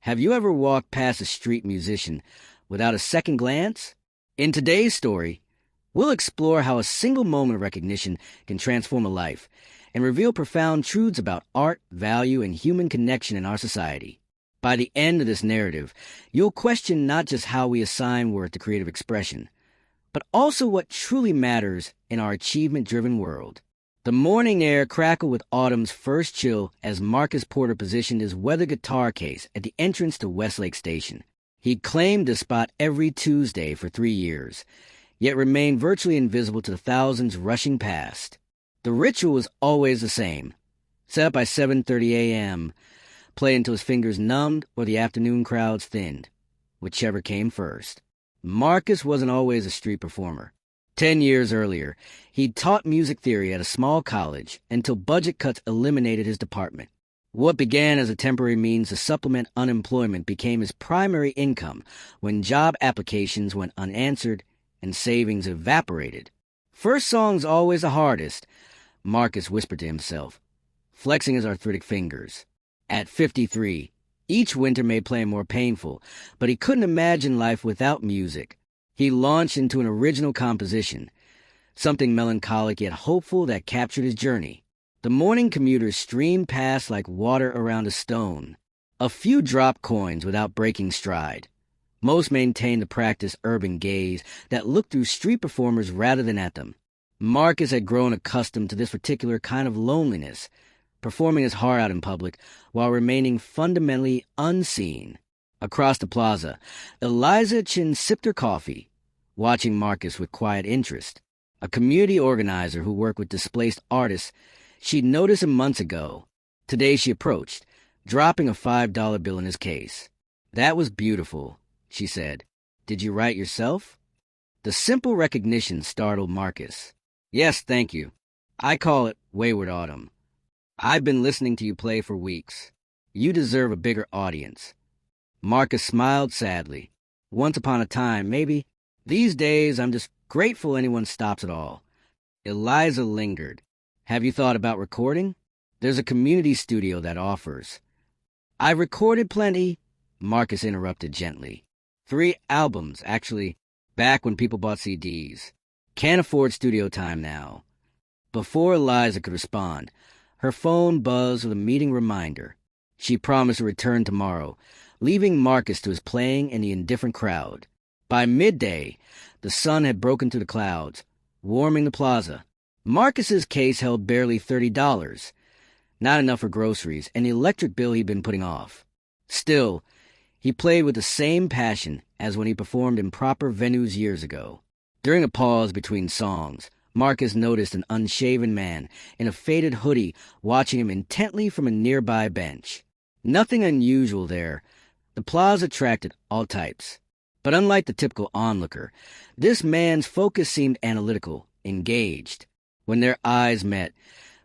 Have you ever walked past a street musician without a second glance? In today's story, we'll explore how a single moment of recognition can transform a life and reveal profound truths about art, value, and human connection in our society. By the end of this narrative, you'll question not just how we assign worth to creative expression, but also what truly matters in our achievement-driven world. The morning air crackled with autumn's first chill as Marcus Porter positioned his weather guitar case at the entrance to Westlake Station. He'd claimed this spot every Tuesday for 3 years, yet remained virtually invisible to the thousands rushing past. The ritual was always the same. Set up by 7:30 a.m., play until his fingers numbed or the afternoon crowds thinned, whichever came first. Marcus wasn't always a street performer. 10 years earlier, he'd taught music theory at a small college until budget cuts eliminated his department. What began as a temporary means to supplement unemployment became his primary income when job applications went unanswered and savings evaporated. First song's always the hardest, Marcus whispered to himself, flexing his arthritic fingers. At 53, each winter may play more painful, but he couldn't imagine life without music. He launched into an original composition, something melancholic yet hopeful that captured his journey. The morning commuters streamed past like water around a stone. A few dropped coins without breaking stride. Most maintained the practiced urban gaze that looked through street performers rather than at them. Marcus had grown accustomed to this particular kind of loneliness, performing his heart out in public while remaining fundamentally unseen. Across the plaza, Eliza Chin sipped her coffee, watching Marcus with quiet interest. A community organizer who worked with displaced artists she'd noticed him months ago. Today she approached, dropping a $5 bill in his case. "That was beautiful," she said. "Did you write yourself?" The simple recognition startled Marcus. "Yes, thank you. I call it Wayward Autumn. I've been listening to you play for weeks. You deserve a bigger audience." Marcus smiled sadly. "Once upon a time, maybe. These days, I'm just grateful anyone stops at all." Eliza lingered. "Have you thought about recording? There's a community studio that offers." "I've recorded plenty," Marcus interrupted gently. 3 albums, actually, back when people bought CDs. Can't afford studio time now." Before Eliza could respond, her phone buzzed with a meeting reminder. She promised to return tomorrow, leaving Marcus to his playing in the indifferent crowd. By midday, the sun had broken through the clouds, warming the plaza. Marcus's case held barely $30, not enough for groceries and the electric bill he'd been putting off. Still, he played with the same passion as when he performed in proper venues years ago. During a pause between songs, Marcus noticed an unshaven man in a faded hoodie watching him intently from a nearby bench. Nothing unusual there. The plaza attracted all types. But unlike the typical onlooker, this man's focus seemed analytical, engaged. When their eyes met,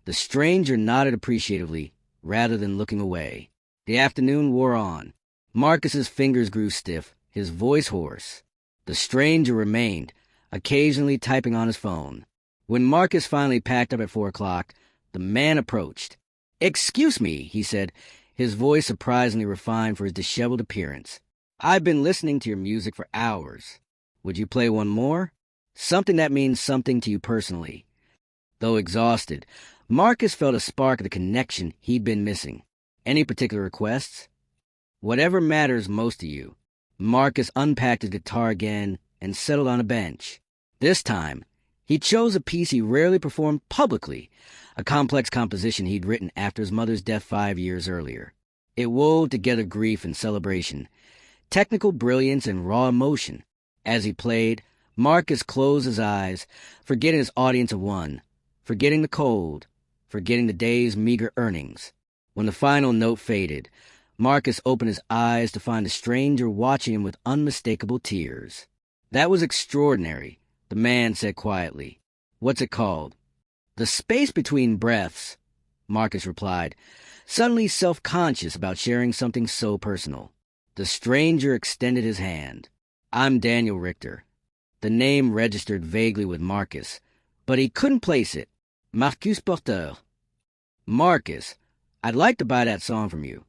the stranger nodded appreciatively rather than looking away. The afternoon wore on. Marcus's fingers grew stiff, his voice hoarse. The stranger remained, occasionally typing on his phone. When Marcus finally packed up at 4 o'clock, the man approached. "Excuse me," he said, his voice surprisingly refined for his disheveled appearance. "I've been listening to your music for hours. Would you play one more? Something that means something to you personally." Though exhausted, Marcus felt a spark of the connection he'd been missing. "Any particular requests?" "Whatever matters most to you." Marcus unpacked his guitar again and settled on a bench. This time, he chose a piece he rarely performed publicly, a complex composition he'd written after his mother's death 5 years earlier. It wove together grief and celebration, technical brilliance and raw emotion. As he played, Marcus closed his eyes, forgetting his audience of one, forgetting the cold, forgetting the day's meager earnings. When the final note faded, Marcus opened his eyes to find the stranger watching him with unmistakable tears. "That was extraordinary," the man said quietly. "What's it called?" "The Space Between Breaths," Marcus replied, suddenly self-conscious about sharing something so personal. The stranger extended his hand. "I'm Daniel Richter." The name registered vaguely with Marcus, but he couldn't place it. Marcus Porter. "Marcus, I'd like to buy that song from you."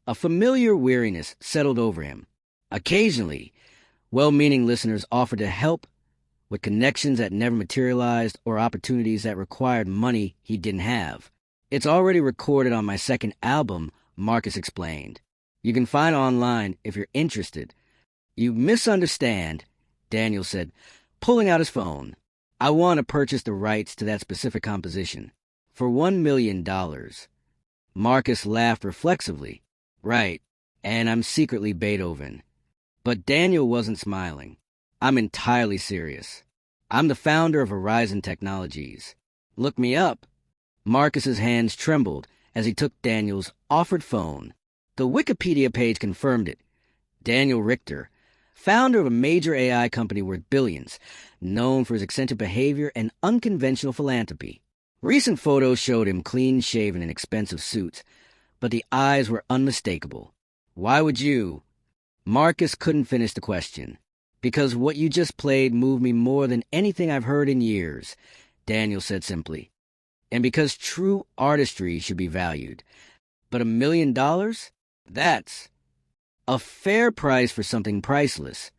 A familiar weariness settled over him. Occasionally, well-meaning listeners offered to help with connections that never materialized or opportunities that required money he didn't have. "It's already recorded on my second album," Marcus explained. "You can find it online if you're interested." "You misunderstand," Daniel said, pulling out his phone. "I want to purchase the rights to that specific composition. For $1 million. Marcus laughed reflexively. "Right, and I'm secretly Beethoven." But Daniel wasn't smiling. "I'm entirely serious. I'm the founder of Horizon Technologies. Look me up." Marcus's hands trembled as he took Daniel's offered phone. The Wikipedia page confirmed it. Daniel Richter, founder of a major AI company worth billions, known for his eccentric behavior and unconventional philanthropy. Recent photos showed him clean-shaven in expensive suits, but the eyes were unmistakable. "Why would you?" Marcus couldn't finish the question. "Because what you just played moved me more than anything I've heard in years," Daniel said simply. "And because true artistry should be valued. But $1 million? That's a fair price for something priceless,"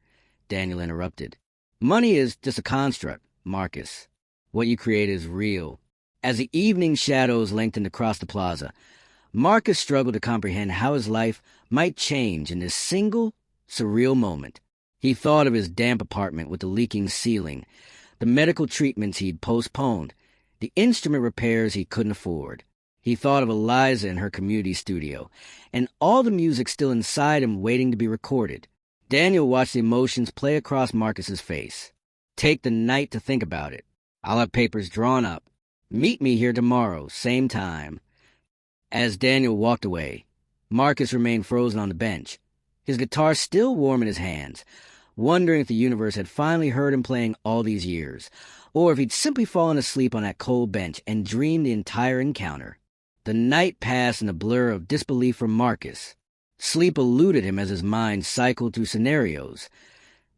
Daniel interrupted. "Money is just a construct, Marcus. What you create is real." As the evening shadows lengthened across the plaza, Marcus struggled to comprehend how his life might change in this single, surreal moment. He thought of his damp apartment with the leaking ceiling, the medical treatments he'd postponed, the instrument repairs he couldn't afford. He thought of Eliza in her community studio, and all the music still inside him waiting to be recorded. Daniel watched the emotions play across Marcus's face. "Take the night to think about it. I'll have papers drawn up. Meet me here tomorrow, same time." As Daniel walked away, Marcus remained frozen on the bench, his guitar still warm in his hands, wondering if the universe had finally heard him playing all these years, or if he'd simply fallen asleep on that cold bench and dreamed the entire encounter. The night passed in a blur of disbelief for Marcus. Sleep eluded him as his mind cycled through scenarios.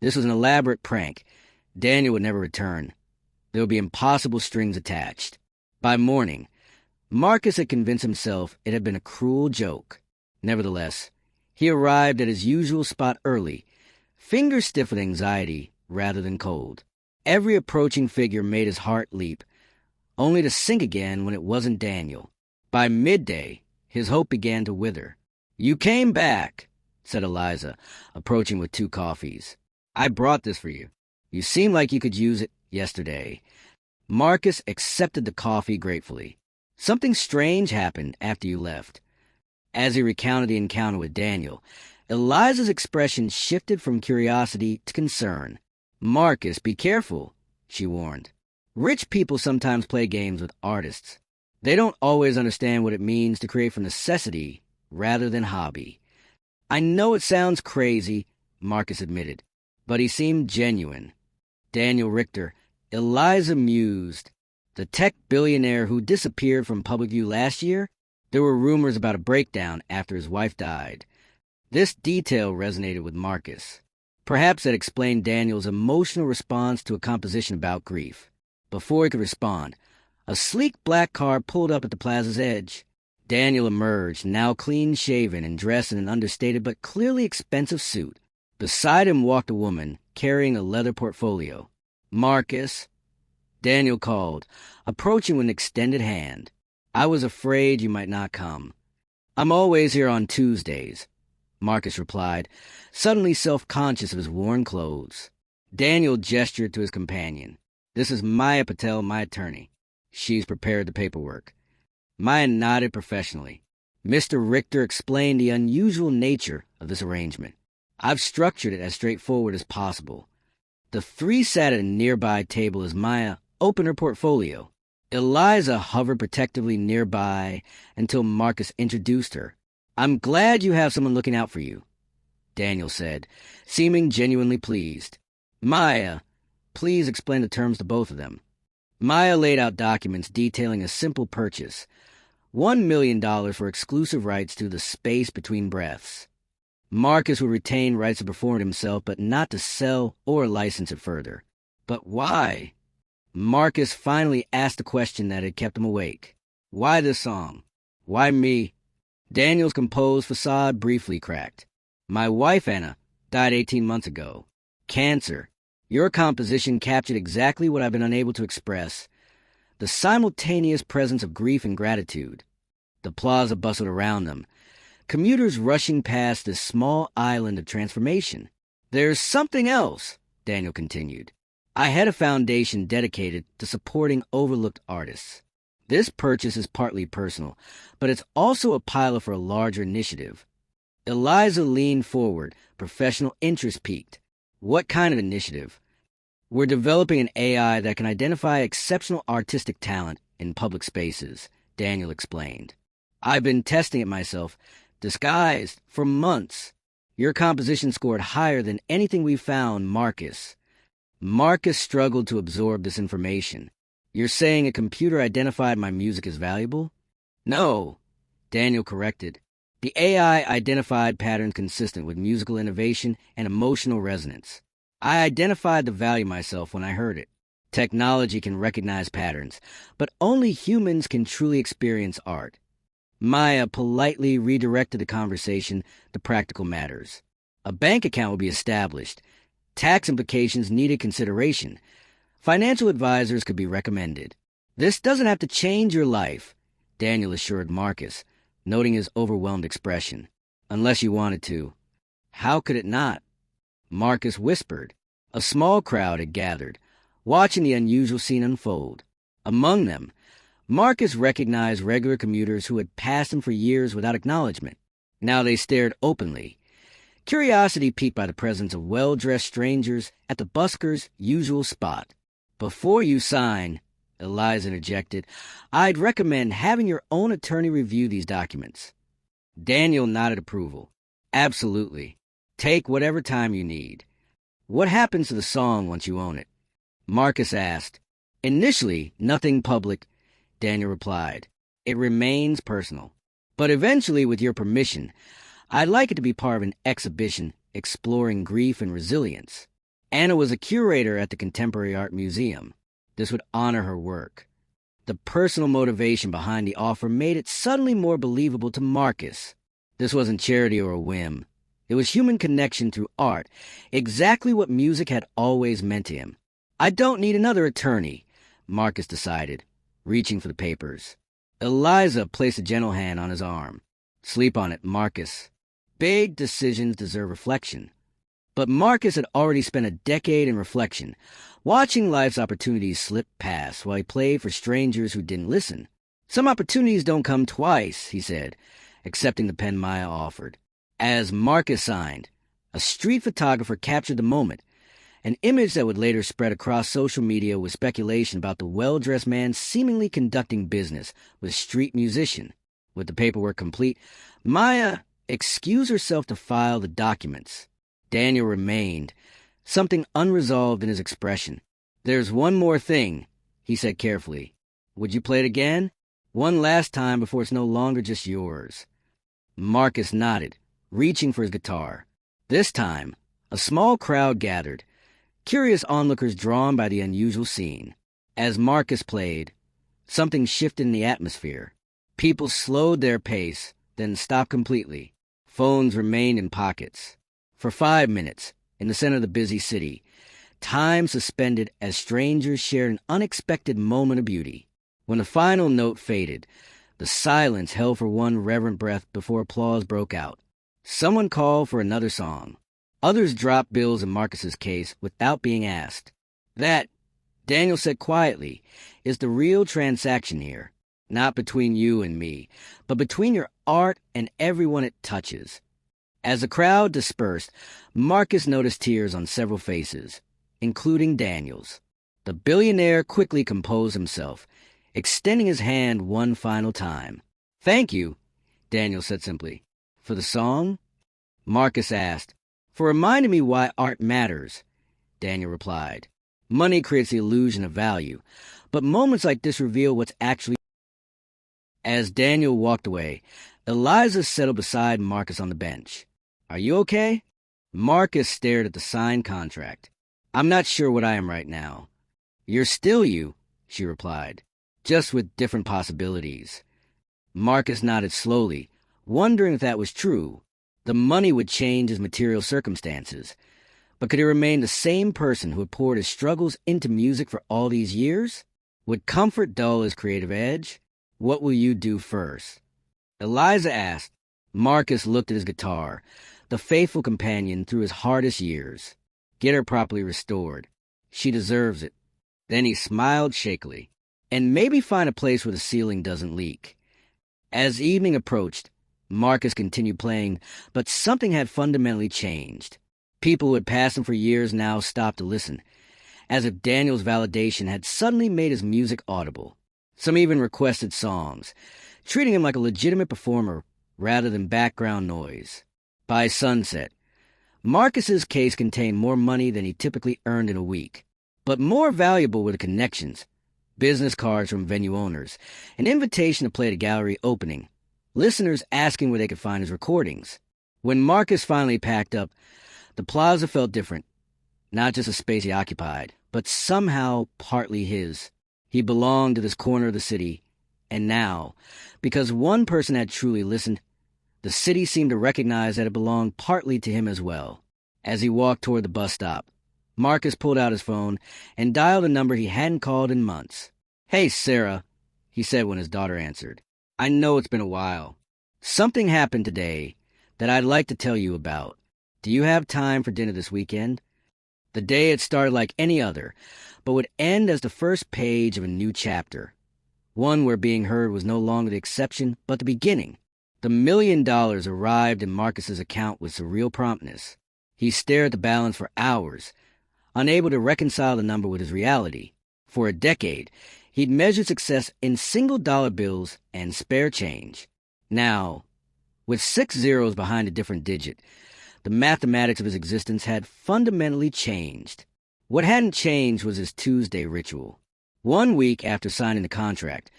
This was an elaborate prank. Daniel would never return. There would be impossible strings attached. By morning, Marcus had convinced himself it had been a cruel joke. Nevertheless, he arrived at his usual spot early, fingers stiff with anxiety rather than cold. Every approaching figure made his heart leap, only to sink again when it wasn't Daniel. By midday, his hope began to wither. "You came back," said Eliza, approaching with 2 coffees. "I brought this for you. You seemed like you could use it yesterday." Marcus accepted the coffee gratefully. "Something strange happened after you left." As he recounted the encounter with Daniel, Eliza's expression shifted from curiosity to concern. "Marcus, be careful," she warned. "Rich people sometimes play games with artists. They don't always understand what it means to create from necessity rather than hobby." "I know it sounds crazy," Marcus admitted, but he seemed genuine. Daniel Richter, Eliza mused. The tech billionaire who disappeared from public view last year? There were rumors about a breakdown after his wife died. This detail resonated with Marcus. Perhaps that explained Daniel's emotional response to a composition about grief. Before he could respond, a sleek black car pulled up at the plaza's edge. Daniel emerged, now clean-shaven and dressed in an understated but clearly expensive suit. Beside him walked a woman, carrying a leather portfolio. "Marcus," Daniel called, approaching with an extended hand. "I was afraid you might not come." "I'm always here on Tuesdays," Marcus replied, suddenly self-conscious of his worn clothes. Daniel gestured to his companion. "This is Maya Patel, my attorney. She's prepared the paperwork." Maya nodded professionally. Mr. Richter explained the unusual nature of this arrangement. "I've structured it as straightforward as possible." The 3 sat at a nearby table as Maya opened her portfolio. Eliza hovered protectively nearby until Marcus introduced her. "I'm glad you have someone looking out for you," Daniel said, seeming genuinely pleased. "Maya, please explain the terms to both of them." Maya laid out documents detailing a simple purchase. $1 million for exclusive rights to The Space Between Breaths. Marcus would retain rights to perform it himself, but not to sell or license it further. But why? Marcus finally asked the question that had kept him awake. "Why this song? Why me?" Daniel's composed facade briefly cracked. My wife, Anna, died 18 months ago. Cancer. Your composition captured exactly what I've been unable to express. The simultaneous presence of grief and gratitude. The plaza bustled around them, commuters rushing past this small island of transformation. There's something else, Daniel continued. I had a foundation dedicated to supporting overlooked artists. This purchase is partly personal, but it's also a pilot for a larger initiative. Eliza leaned forward, professional interest peaked. What kind of initiative? We're developing an AI that can identify exceptional artistic talent in public spaces, Daniel explained. I've been testing it myself, disguised, for months. Your composition scored higher than anything we found, Marcus. Marcus struggled to absorb this information. You're saying a computer identified my music as valuable? No, Daniel corrected. The AI identified patterns consistent with musical innovation and emotional resonance. I identified the value myself when I heard it. Technology can recognize patterns, but only humans can truly experience art. Maya politely redirected the conversation to practical matters. A bank account will be established. Tax implications needed consideration. Financial advisors could be recommended. This doesn't have to change your life, Daniel assured Marcus, noting his overwhelmed expression. Unless you wanted to. How could it not? Marcus whispered. A small crowd had gathered, watching the unusual scene unfold. Among them, Marcus recognized regular commuters who had passed him for years without acknowledgement. Now they stared openly. Curiosity piqued by the presence of well-dressed strangers at the busker's usual spot. Before you sign, Eliza interjected, I'd recommend having your own attorney review these documents. Daniel nodded approval. Absolutely. Take whatever time you need. What happens to the song once you own it? Marcus asked. Initially, nothing public, Daniel replied. It remains personal. But eventually, with your permission, I'd like it to be part of an exhibition exploring grief and resilience. Anna was a curator at the Contemporary Art Museum. This would honor her work. The personal motivation behind the offer made it suddenly more believable to Marcus. This wasn't charity or a whim. It was human connection through art, exactly what music had always meant to him. I don't need another attorney, Marcus decided, reaching for the papers. Eliza placed a gentle hand on his arm. Sleep on it, Marcus. Big decisions deserve reflection. But Marcus had already spent a decade in reflection, watching life's opportunities slip past while he played for strangers who didn't listen. Some opportunities don't come twice, he said, accepting the pen Maya offered. As Marcus signed, a street photographer captured the moment, an image that would later spread across social media with speculation about the well-dressed man seemingly conducting business with street musician. With the paperwork complete, Maya excused herself to file the documents. Daniel remained, something unresolved in his expression. There's one more thing, he said carefully. Would you play it again? One last time before it's no longer just yours. Marcus nodded, reaching for his guitar. This time, a small crowd gathered, curious onlookers drawn by the unusual scene. As Marcus played, something shifted in the atmosphere. People slowed their pace, then stopped completely. Phones remained in pockets. For 5 minutes, in the center of the busy city, time suspended as strangers shared an unexpected moment of beauty. When the final note faded, the silence held for one reverent breath before applause broke out. Someone called for another song. Others dropped bills in Marcus's case without being asked. That, Daniel said quietly, is the real transaction here. Not between you and me, but between your art and everyone it touches. As the crowd dispersed, Marcus noticed tears on several faces, including Daniel's. The billionaire quickly composed himself, extending his hand one final time. Thank you, Daniel said simply. For the song? Marcus asked. For reminding me why art matters, Daniel replied. Money creates the illusion of value, but moments like this reveal what's actually. As Daniel walked away, Eliza settled beside Marcus on the bench. Are you okay? Marcus stared at the signed contract. I'm not sure what I am right now. You're still you, she replied, just with different possibilities. Marcus nodded slowly, wondering if that was true. The money would change his material circumstances, but could he remain the same person who had poured his struggles into music for all these years? Would comfort dull his creative edge? What will you do first? Eliza asked. Marcus looked at his guitar, the faithful companion through his hardest years. Get her properly restored. She deserves it. Then he smiled shakily. And maybe find a place where the ceiling doesn't leak. As evening approached, Marcus continued playing, but something had fundamentally changed. People who had passed him for years now stopped to listen, as if Daniel's validation had suddenly made his music audible. Some even requested songs, treating him like a legitimate performer rather than background noise. By sunset, Marcus's case contained more money than he typically earned in a week. But more valuable were the connections, business cards from venue owners, an invitation to play at a gallery opening, listeners asking where they could find his recordings. When Marcus finally packed up, the plaza felt different. Not just a space he occupied, but somehow partly his. He belonged to this corner of the city, and now, because one person had truly listened, the city seemed to recognize that it belonged partly to him as well. As he walked toward the bus stop, Marcus pulled out his phone and dialed a number he hadn't called in months. "Hey, Sarah," he said when his daughter answered. "I know it's been a while. Something happened today that I'd like to tell you about. Do you have time for dinner this weekend?" The day had started like any other, but would end as the first page of a new chapter. One where being heard was no longer the exception, but the beginning. The $1 million arrived in Marcus's account with surreal promptness. He stared at the balance for hours, unable to reconcile the number with his reality. For a decade, he'd measured success in single-dollar bills and spare change. Now, with 6 zeros behind a different digit, the mathematics of his existence had fundamentally changed. What hadn't changed was his Tuesday ritual. 1 week after signing the contract,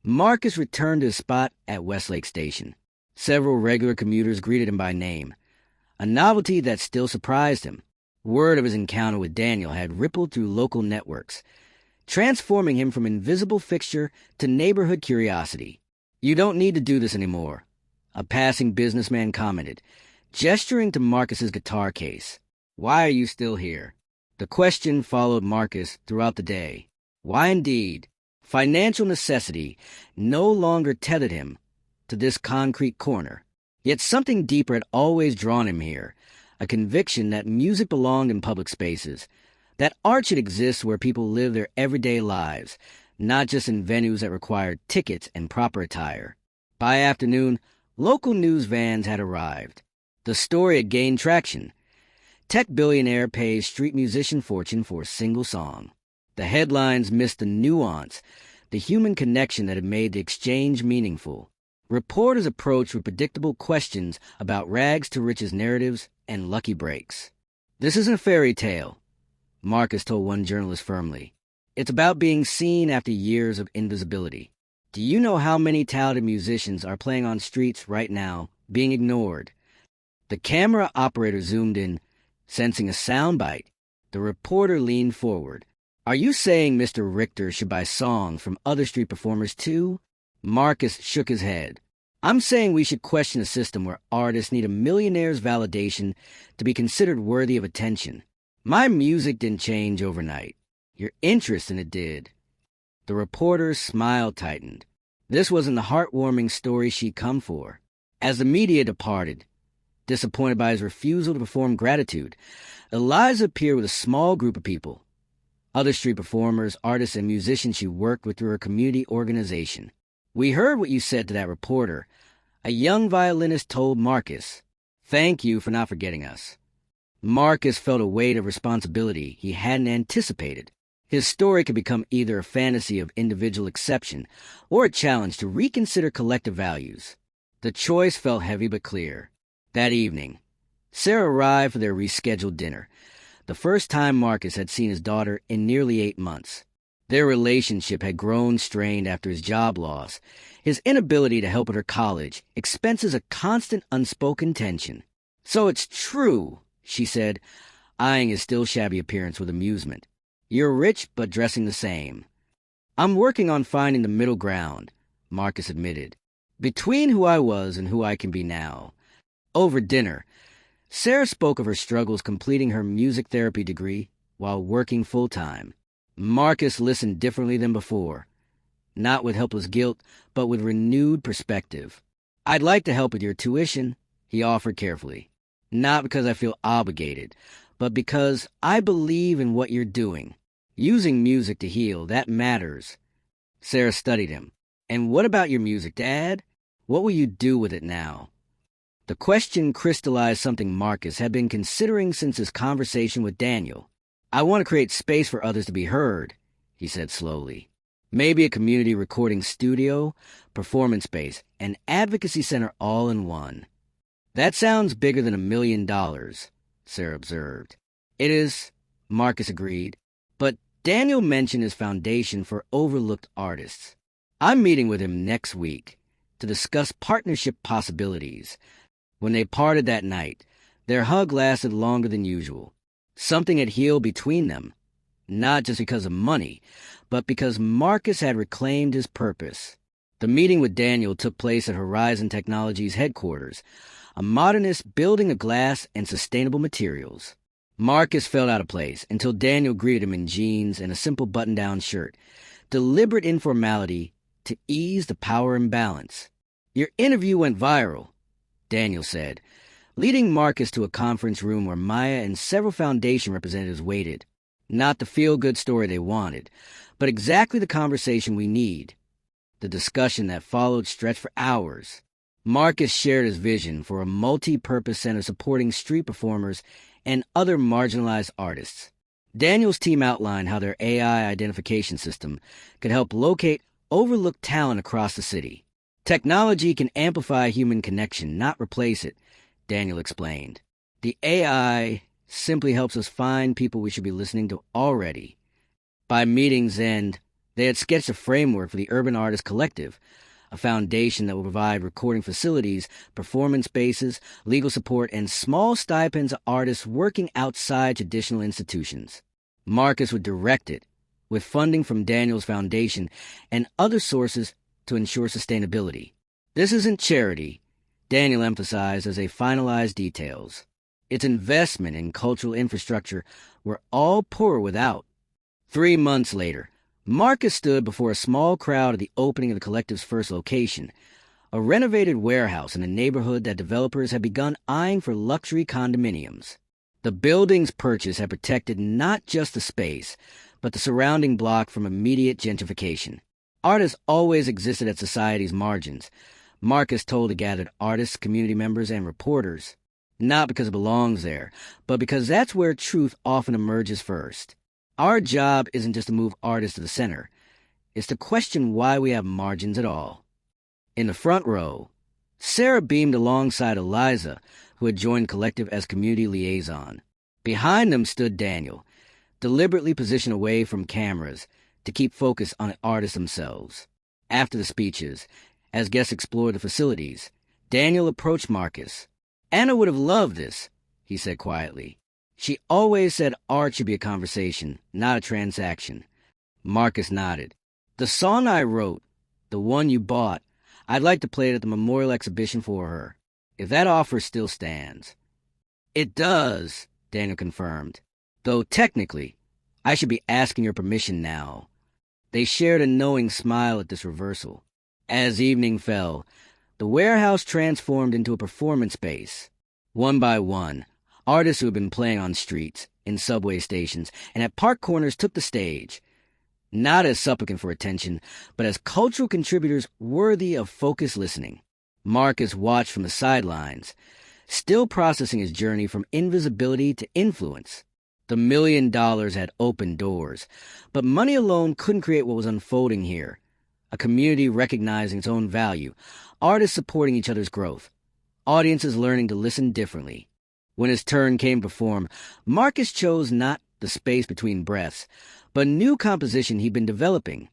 Marcus returned to his spot at Westlake Station. Several regular commuters greeted him by name, a novelty that still surprised him. Word of his encounter with Daniel had rippled through local networks, transforming him from invisible fixture to neighborhood curiosity. "You don't need to do this anymore," a passing businessman commented, gesturing to Marcus's guitar case. "Why are you still here?" The question followed Marcus throughout the day. Why indeed? Financial necessity no longer tethered him to this concrete corner. Yet something deeper had always drawn him here, a conviction that music belonged in public spaces, that art should exist where people live their everyday lives, not just in venues that required tickets and proper attire. By afternoon, local news vans had arrived. The story had gained traction. Tech billionaire pays street musician fortune for a single song. The headlines missed the nuance, the human connection that had made the exchange meaningful. Reporters approached with predictable questions about rags to riches narratives and lucky breaks. "This isn't a fairy tale," Marcus told one journalist firmly. "It's about being seen after years of invisibility. Do you know how many talented musicians are playing on streets right now, being ignored?" The camera operator zoomed in, sensing a soundbite. The reporter leaned forward. "Are you saying Mr. Richter should buy songs from other street performers too?" Marcus shook his head. "I'm saying we should question a system where artists need a millionaire's validation to be considered worthy of attention. My music didn't change overnight. Your interest in it did." The reporter's smile tightened. This wasn't the heartwarming story she'd come for. As the media departed, disappointed by his refusal to perform gratitude, Eliza appeared with a small group of people. Other street performers, artists, and musicians she worked with through her community organization. "We heard what you said to that reporter," a young violinist told Marcus. "Thank you for not forgetting us." Marcus felt a weight of responsibility he hadn't anticipated. His story could become either a fantasy of individual exception or a challenge to reconsider collective values. The choice felt heavy but clear. That evening, Sarah arrived for their rescheduled dinner, the first time Marcus had seen his daughter in nearly 8 months. Their relationship had grown strained after his job loss, his inability to help with her college, expenses a constant unspoken tension. "So it's true," she said, eyeing his still shabby appearance with amusement. "You're rich but dressing the same." "I'm working on finding the middle ground," Marcus admitted. Between who I was and who I can be now. Over dinner, Sarah spoke of her struggles completing her music therapy degree while working full-time. Marcus listened differently than before, not with helpless guilt, but with renewed perspective. "I'd like to help with your tuition," he offered carefully. "Not because I feel obligated, but because I believe in what you're doing. Using music to heal, that matters." Sarah studied him. "And what about your music, Dad? What will you do with it now?" The question crystallized something Marcus had been considering since his conversation with Daniel. "I want to create space for others to be heard," he said slowly. "Maybe a community recording studio, performance space, and advocacy center all in one." "That sounds bigger than $1 million, Sarah observed. "It is," Marcus agreed. "But Daniel mentioned his foundation for overlooked artists. I'm meeting with him next week to discuss partnership possibilities." When they parted that night, their hug lasted longer than usual. Something had healed between them, not just because of money, but because Marcus had reclaimed his purpose. The meeting with Daniel took place at Horizon Technologies' headquarters, a modernist building of glass and sustainable materials. Marcus felt out of place until Daniel greeted him in jeans and a simple button-down shirt, deliberate informality to ease the power imbalance. "Your interview went viral," Daniel said, leading Marcus to a conference room where Maya and several foundation representatives waited. Not the feel-good story they wanted, but exactly the conversation we need. The discussion that followed stretched for hours. Marcus shared his vision for a multi-purpose center supporting street performers and other marginalized artists. Daniel's team outlined how their AI identification system could help locate overlooked talent across the city. "Technology can amplify human connection, not replace it," Daniel explained. "The AI simply helps us find people we should be listening to already." By meeting's end, they had sketched a framework for the Urban Artists Collective, a foundation that will provide recording facilities, performance spaces, legal support, and small stipends to artists working outside traditional institutions. Marcus would direct it, with funding from Daniel's foundation and other sources to ensure sustainability. "This isn't charity," Daniel emphasized as they finalized details. "It's investment in cultural infrastructure we're all poor without." 3 months later, Marcus stood before a small crowd at the opening of the collective's first location, a renovated warehouse in a neighborhood that developers had begun eyeing for luxury condominiums. The building's purchase had protected not just the space, but the surrounding block from immediate gentrification. Art has always existed at society's margins, Marcus told the gathered artists, community members, and reporters. Not because it belongs there, but because that's where truth often emerges first. Our job isn't just to move artists to the center. It's to question why we have margins at all. In the front row, Sarah beamed alongside Eliza, who had joined Collective as community liaison. Behind them stood Daniel, deliberately positioned away from cameras to keep focus on the artists themselves. After the speeches, as guests explored the facilities, Daniel approached Marcus. "Anna would have loved this," he said quietly. "She always said art should be a conversation, not a transaction." Marcus nodded. "The song I wrote, the one you bought, I'd like to play it at the memorial exhibition for her, if that offer still stands." "It does," Daniel confirmed. "Though technically, I should be asking your permission now." They shared a knowing smile at this reversal. As evening fell, the warehouse transformed into a performance space. One by one, artists who had been playing on streets, in subway stations, and at park corners took the stage, not as supplicant for attention, but as cultural contributors worthy of focused listening. Marcus watched from the sidelines, still processing his journey from invisibility to influence. The $1 million had opened doors, but money alone couldn't create what was unfolding here. A community recognizing its own value, artists supporting each other's growth, audiences learning to listen differently. When his turn came to perform, Marcus chose not the space between breaths, but a new composition he'd been developing,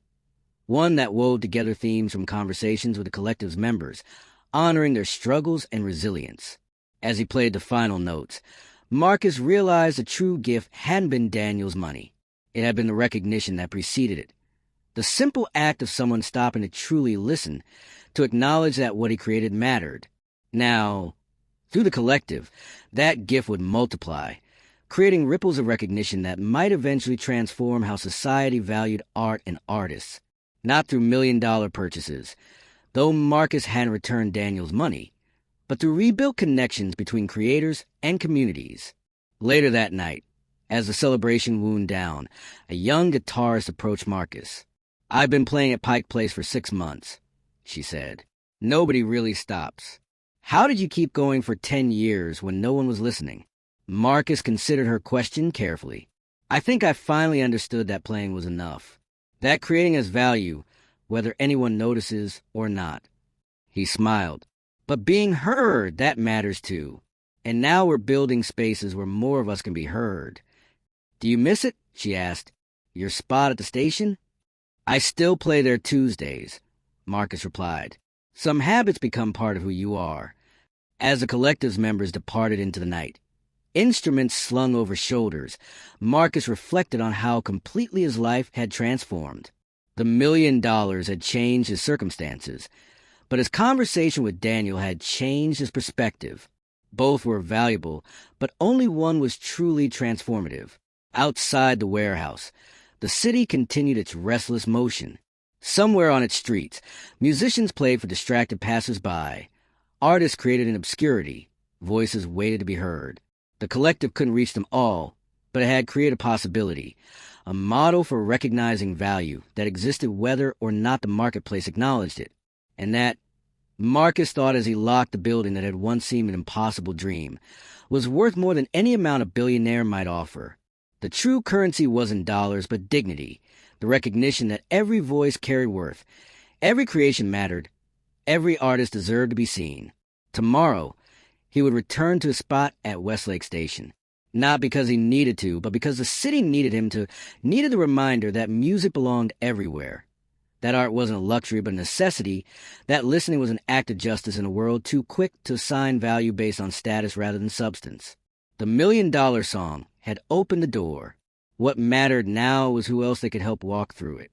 one that wove together themes from conversations with the collective's members, honoring their struggles and resilience. As he played the final notes, Marcus realized the true gift hadn't been Daniel's money. It had been the recognition that preceded it. The simple act of someone stopping to truly listen, to acknowledge that what he created mattered. Now, through the collective, that gift would multiply, creating ripples of recognition that might eventually transform how society valued art and artists. Not through million-dollar purchases, though Marcus hadn't returned Daniel's money, but through rebuilt connections between creators and communities. Later that night, as the celebration wound down, a young guitarist approached Marcus. "I've been playing at Pike Place for 6 months," she said. "Nobody really stops. How did you keep going for 10 years when no one was listening?" Marcus considered her question carefully. "I think I finally understood that playing was enough. That creating has value, whether anyone notices or not." He smiled. "But being heard, that matters too. And now we're building spaces where more of us can be heard." "Do you miss it?" she asked. "Your spot at the station?" "I still play there Tuesdays," Marcus replied. "Some habits become part of who you are." As the collective's members departed into the night, instruments slung over shoulders, Marcus reflected on how completely his life had transformed. The $1 million had changed his circumstances, but his conversation with Daniel had changed his perspective. Both were valuable, but only one was truly transformative. Outside the warehouse, the city continued its restless motion. Somewhere on its streets, musicians played for distracted passers-by. Artists created in obscurity. Voices waited to be heard. The collective couldn't reach them all, but it had created a possibility, a model for recognizing value that existed whether or not the marketplace acknowledged it. And that, Marcus thought as he locked the building that had once seemed an impossible dream, was worth more than any amount a billionaire might offer. The true currency wasn't dollars, but dignity, the recognition that every voice carried worth, every creation mattered, every artist deserved to be seen. Tomorrow, he would return to his spot at Westlake Station. Not because he needed to, but because the city needed the reminder that music belonged everywhere. That art wasn't a luxury but a necessity, that listening was an act of justice in a world too quick to assign value based on status rather than substance. The $1 million song had opened the door. What mattered now was who else they could help walk through it.